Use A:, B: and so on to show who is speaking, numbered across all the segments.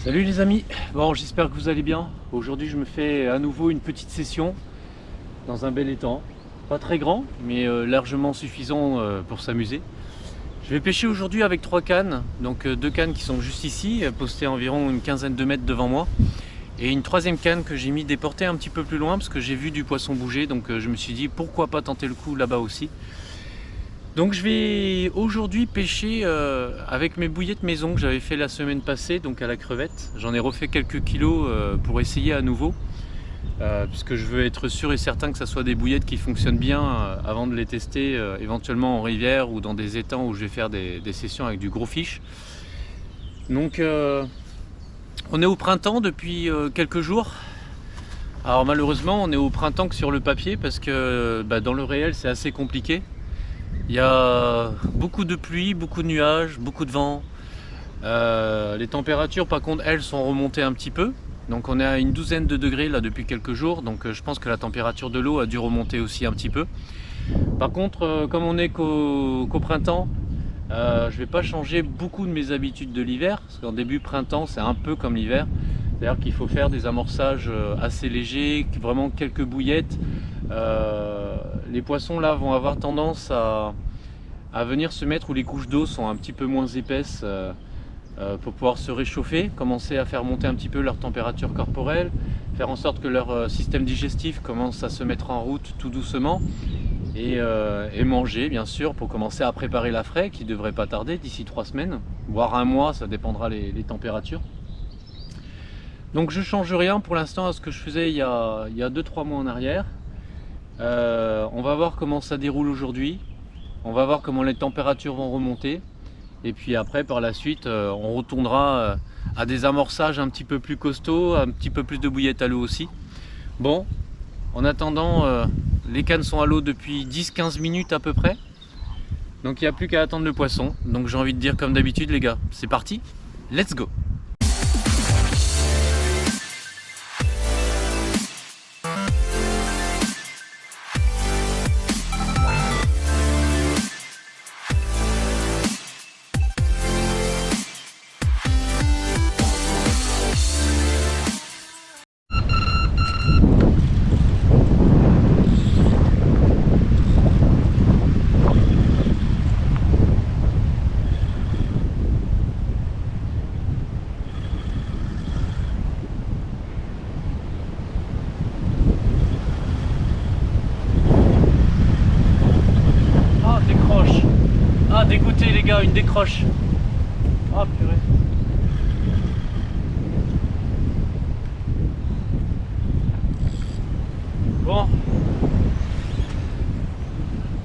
A: Salut les amis, bon j'espère que vous allez bien. Aujourd'hui je me fais à nouveau une petite session dans un bel étang. Pas très grand mais largement suffisant pour s'amuser. Je vais pêcher aujourd'hui avec 3 cannes, donc 2 cannes qui sont juste ici, postées à environ une quinzaine de mètres devant moi. Et une troisième canne que j'ai mis déportée un petit peu plus loin parce que j'ai vu du poisson bouger, donc je me suis dit pourquoi pas tenter le coup là-bas aussi. Donc je vais aujourd'hui pêcher avec mes bouillettes maison que j'avais fait la semaine passée, donc à la crevette. J'en ai refait quelques kilos pour essayer à nouveau, puisque je veux être sûr et certain que ça soit des bouillettes qui fonctionnent bien avant de les tester éventuellement en rivière ou dans des étangs où je vais faire des sessions avec du gros fiche. Donc on est au printemps depuis quelques jours. Alors malheureusement on est au printemps que sur le papier parce que dans le réel c'est assez compliqué. Il y a beaucoup de pluie, beaucoup de nuages, beaucoup de vent. Les températures par contre elles sont remontées un petit peu. Donc on est à une douzaine de degrés là depuis quelques jours. Donc je pense que la température de l'eau a dû remonter aussi un petit peu. Par contre comme on est qu'au printemps, je ne vais pas changer beaucoup de mes habitudes de l'hiver. Parce qu'en début printemps c'est un peu comme l'hiver. C'est-à-dire qu'il faut faire des amorçages assez légers, vraiment quelques bouillettes. Les poissons là vont avoir tendance à venir se mettre où les couches d'eau sont un petit peu moins épaisses pour pouvoir se réchauffer, commencer à faire monter un petit peu leur température corporelle, faire en sorte que leur système digestif commence à se mettre en route tout doucement et manger bien sûr pour commencer à préparer la fraie qui devrait pas tarder d'ici 3 semaines, voire un mois, ça dépendra les températures. Donc je change rien pour l'instant à ce que je faisais il y a 2-3 mois en arrière. On va voir comment ça déroule aujourd'hui, on va voir comment les températures vont remonter et puis après par la suite on retournera à des amorçages un petit peu plus costauds, un petit peu plus de bouillettes à l'eau aussi. Bon, en attendant les cannes sont à l'eau depuis 10-15 minutes à peu près, donc il n'y a plus qu'à attendre le poisson. Donc j'ai envie de dire comme d'habitude les gars, c'est parti, let's go. Dégoûté les gars, une décroche. Ah purée. Bon.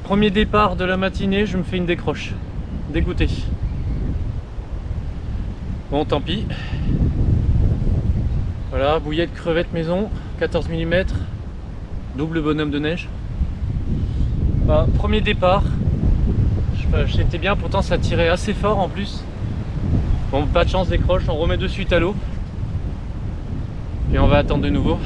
A: Premier départ de la matinée, je me fais une décroche. Dégoûté. Bon tant pis. Voilà, bouillette crevette maison, 14 mm, double bonhomme de neige. Bah, premier départ. J'étais bien, pourtant ça tirait assez fort en plus. Bon, pas de chance, décroche, on remet de suite à l'eau. Et on va attendre de nouveau.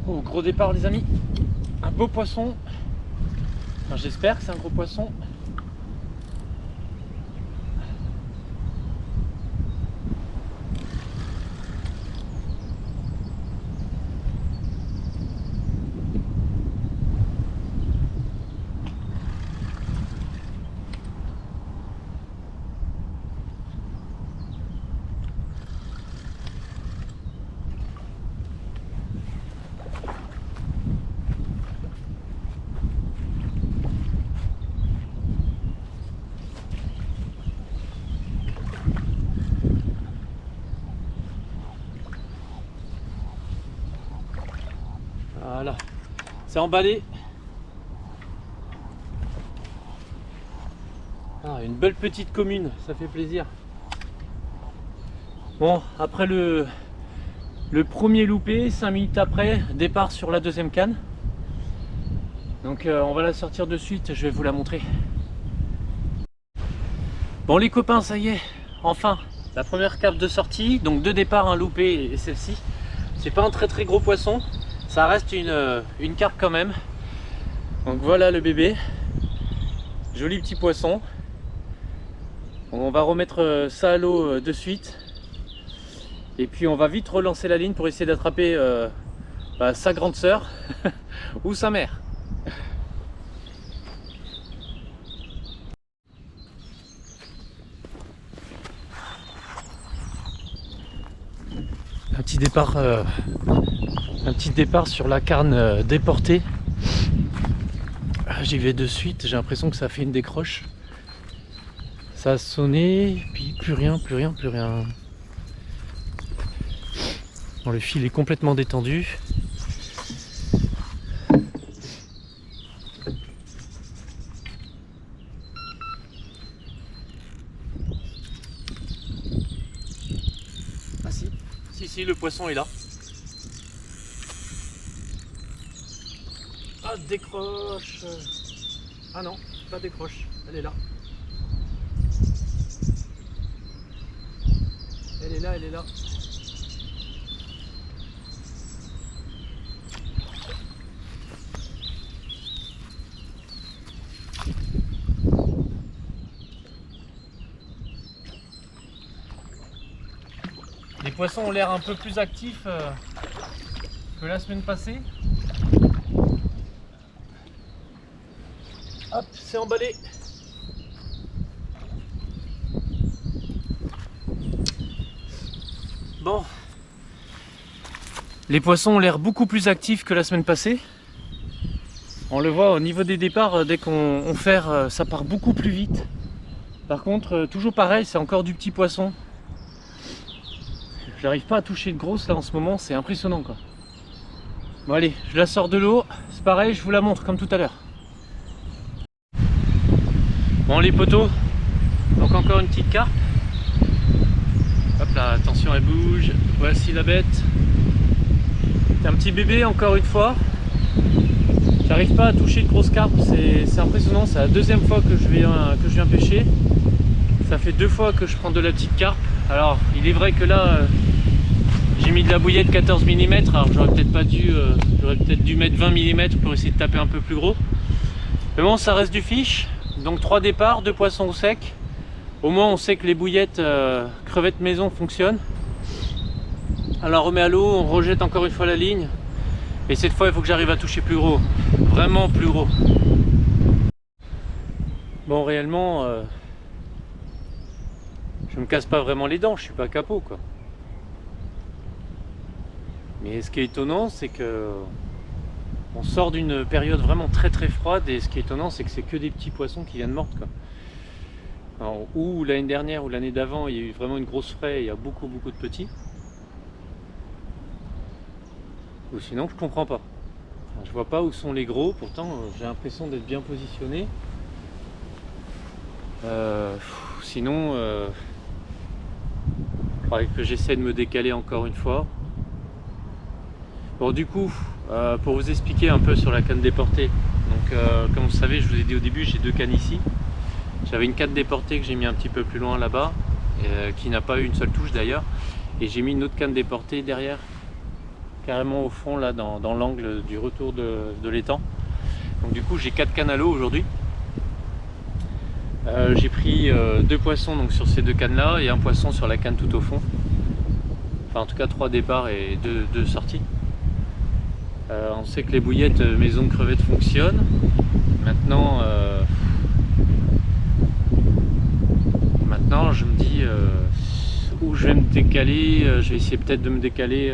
A: Oh, gros départ les amis, un beau poisson, enfin, j'espère que c'est un gros poisson. Voilà, c'est emballé. Ah, une belle petite commune, ça fait plaisir. Bon, après le premier loupé, 5 minutes après, départ sur la deuxième canne. Donc on va la sortir de suite, je vais vous la montrer. Bon les copains, ça y est, enfin, la première carpe de sortie, donc deux départs, un loupé et celle-ci. C'est pas un très gros poisson, ça reste une carpe quand même. Donc voilà le bébé, joli petit poisson. On va remettre ça à l'eau de suite. Et puis on va vite relancer la ligne pour essayer d'attraper sa grande sœur ou sa mère. Un petit départ sur la carne déportée. J'y vais de suite, j'ai l'impression que ça fait une décroche. Ça a sonné, puis plus rien. Bon, le fil est complètement détendu. Ah si, le poisson est là. Ah, décroche. Ah non, pas décroche, elle est là. Elle est là. Les poissons ont l'air un peu plus actifs que la semaine passée. Hop, c'est emballé. Bon, les poissons ont l'air beaucoup plus actifs que la semaine passée. On le voit au niveau des départs, dès qu'on ferre, ça part beaucoup plus vite. Par contre, toujours pareil, c'est encore du petit poisson. J'arrive pas à toucher de grosse là en ce moment, c'est impressionnant quoi. Bon allez, je la sors de l'eau, c'est pareil, je vous la montre comme tout à l'heure. Bon les potos, donc encore une petite carpe. Hop là, attention elle bouge, voici la bête. C'est un petit bébé encore une fois. J'arrive pas à toucher de grosses carpes, c'est impressionnant, c'est la deuxième fois que je viens pêcher. Ça fait 2 fois que je prends de la petite carpe. Alors il est vrai que là j'ai mis de la bouillette 14 mm, alors j'aurais peut-être dû mettre 20 mm pour essayer de taper un peu plus gros. Mais bon, ça reste du fiche. Donc 3 départs, 2 poissons au sec. Au moins on sait que les bouillettes crevettes maison fonctionnent. Alors on remet à l'eau, on rejette encore une fois la ligne. Et cette fois il faut que j'arrive à toucher plus gros. Vraiment plus gros. Bon réellement je me casse pas vraiment les dents, je suis pas capot quoi. Mais ce qui est étonnant, c'est que on sort d'une période vraiment très froide, et ce qui est étonnant, c'est que c'est que des petits poissons qui viennent mordre quoi. Alors, ou l'année dernière ou l'année d'avant, il y a eu vraiment une grosse fraie, et il y a beaucoup de petits. Ou sinon, je comprends pas. Alors, je vois pas où sont les gros, pourtant j'ai l'impression d'être bien positionné. Sinon, il faudrait que j'essaie de me décaler encore une fois. Bon du coup, pour vous expliquer un peu sur la canne déportée, donc comme vous savez, je vous ai dit au début, j'ai 2 cannes ici. J'avais une canne déportée que j'ai mis un petit peu plus loin là-bas, qui n'a pas eu une seule touche d'ailleurs, et j'ai mis une autre canne déportée derrière, carrément au fond là, dans l'angle du retour de l'étang. Donc du coup j'ai 4 cannes à l'eau aujourd'hui. J'ai pris 2 poissons donc sur ces 2 cannes là, et un poisson sur la canne tout au fond. Enfin en tout cas 3 départs et 2 sorties. On sait que les bouillettes maison de crevettes fonctionnent. Maintenant, je me dis où je vais me décaler. Je vais essayer peut-être de me décaler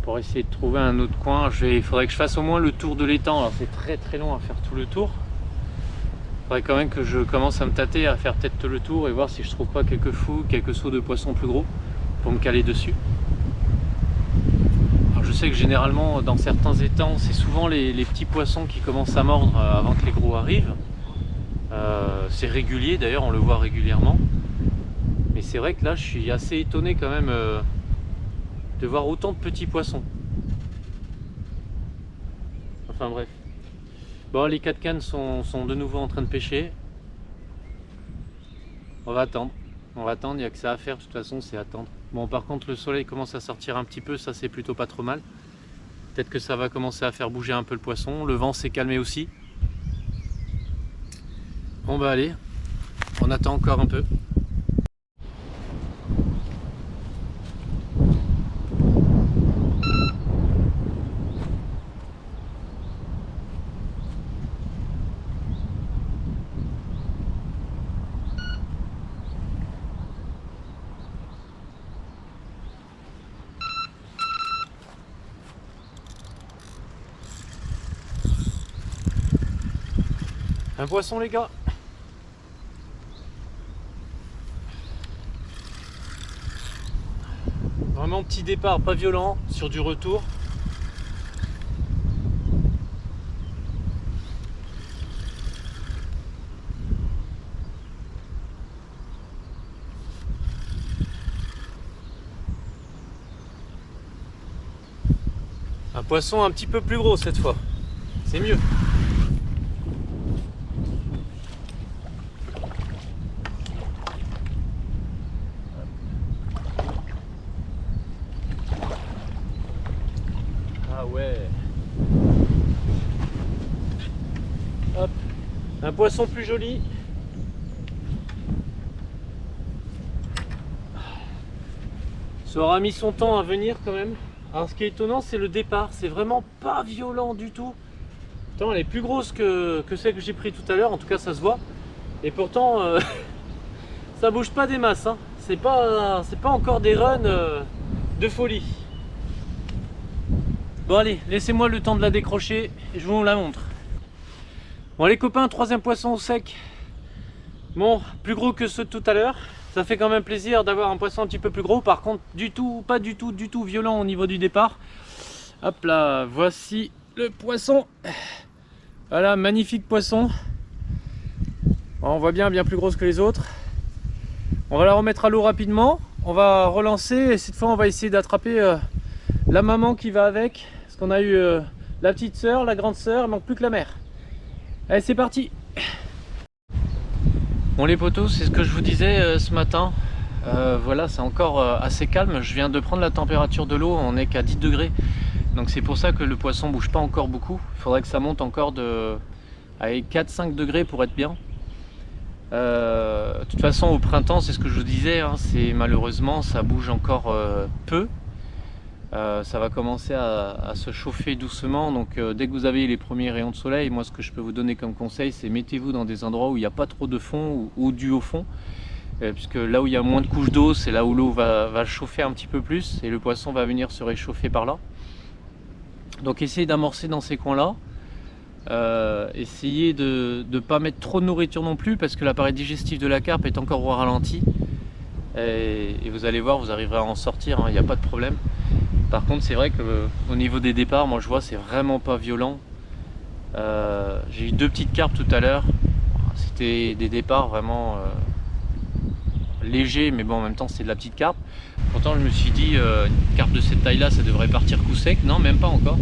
A: pour essayer de trouver un autre coin. Il faudrait que je fasse au moins le tour de l'étang. Alors c'est très long à faire tout le tour. Il faudrait quand même que je commence à me tâter, à faire peut-être le tour et voir si je trouve pas quelques sauts de poissons plus gros pour me caler dessus. Je sais que généralement dans certains étangs, c'est souvent les petits poissons qui commencent à mordre avant que les gros arrivent. C'est régulier d'ailleurs, on le voit régulièrement. Mais c'est vrai que là je suis assez étonné quand même de voir autant de petits poissons. Enfin bref. Bon, les 4 cannes sont de nouveau en train de pêcher. On va attendre, il n'y a que ça à faire, de toute façon c'est attendre. Bon, par contre le soleil commence à sortir un petit peu, ça c'est plutôt pas trop mal. Peut-être que ça va commencer à faire bouger un peu le poisson, le vent s'est calmé aussi. Bon bah allez, on attend encore un peu. Un poisson les gars. Vraiment petit départ, pas violent, sur du retour. Un poisson un petit peu plus gros cette fois, c'est mieux. Ah ouais. Hop, un poisson plus joli. Ça aura mis son temps à venir quand même. Alors ce qui est étonnant c'est le départ, c'est vraiment pas violent du tout. Pourtant elle est plus grosse que celle que j'ai pris tout à l'heure, en tout cas ça se voit. Et pourtant ça bouge pas des masses, hein. C'est pas encore des runs de folie. Bon allez, laissez-moi le temps de la décrocher et je vous la montre. Bon les copains, troisième poisson au sec. Bon, plus gros que ceux de tout à l'heure. Ça fait quand même plaisir d'avoir un poisson un petit peu plus gros. Par contre, pas du tout violent au niveau du départ. Hop là, voici le poisson. Voilà, magnifique poisson. On voit bien plus grosse que les autres. On va la remettre à l'eau rapidement. On va relancer et cette fois on va essayer d'attraper la maman qui va avec. Parce qu'on a eu la petite sœur, la grande sœur, il manque plus que la mère. Allez, c'est parti. Bon les potos, c'est ce que je vous disais ce matin. Voilà, c'est encore assez calme. Je viens de prendre la température de l'eau, on n'est qu'à 10 degrés. Donc c'est pour ça que le poisson bouge pas encore beaucoup. Il faudrait que ça monte encore de 4-5 degrés pour être bien. De toute façon au printemps, c'est ce que je vous disais, hein, c'est malheureusement ça bouge encore peu. Ça va commencer à se chauffer doucement, donc dès que vous avez les premiers rayons de soleil, moi ce que je peux vous donner comme conseil, c'est mettez-vous dans des endroits où il n'y a pas trop de fond ou du haut fond, puisque là où il y a moins de couches d'eau, c'est là où l'eau va chauffer un petit peu plus et le poisson va venir se réchauffer par là. Donc essayez d'amorcer dans ces coins là. Essayez de ne pas mettre trop de nourriture non plus, parce que l'appareil digestif de la carpe est encore au ralenti et vous allez voir, vous arriverez à en sortir, il n'y a pas de problème. Par contre c'est vrai que au niveau des départs, moi je vois c'est vraiment pas violent. J'ai eu 2 petites carpes tout à l'heure, c'était des départs vraiment légers, mais bon en même temps c'est de la petite carpe. Pourtant je me suis dit une carpe de cette taille là ça devrait partir coup sec, non même pas encore.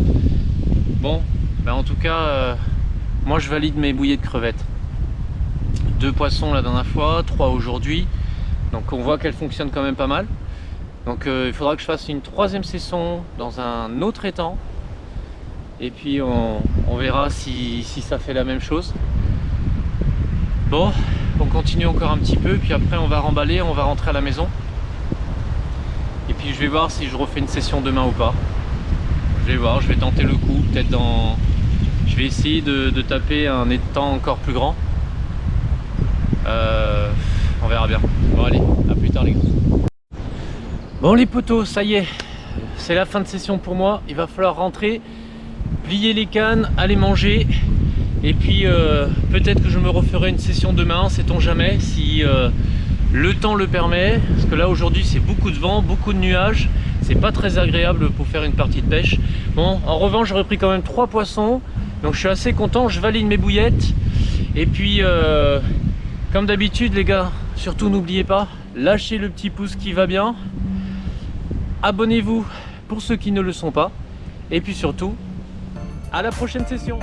A: Bon ben, en tout cas moi je valide mes bouillées de crevettes. 2 poissons la dernière fois, 3 aujourd'hui, donc on voit qu'elles fonctionnent quand même pas mal. Donc il faudra que je fasse une 3e session dans un autre étang. Et puis on verra si ça fait la même chose. Bon, on continue encore un petit peu. Puis après on va remballer, on va rentrer à la maison. Et puis je vais voir si je refais une session demain ou pas. Je vais voir, je vais tenter le coup. Peut-être dans... Je vais essayer de taper un étang encore plus grand. On verra bien. Bon allez, à plus tard les gars. Bon les potos, ça y est, c'est la fin de session pour moi. Il va falloir rentrer, plier les cannes, aller manger. Et puis peut-être que je me referai une session demain, sait-on jamais, si le temps le permet. Parce que là aujourd'hui c'est beaucoup de vent, beaucoup de nuages. C'est pas très agréable pour faire une partie de pêche. Bon, en revanche j'aurais pris quand même 3 poissons. Donc je suis assez content, je valide mes bouillettes. Et puis comme d'habitude les gars, surtout n'oubliez pas, lâchez le petit pouce qui va bien. Abonnez-vous pour ceux qui ne le sont pas. Et puis surtout, à la prochaine session.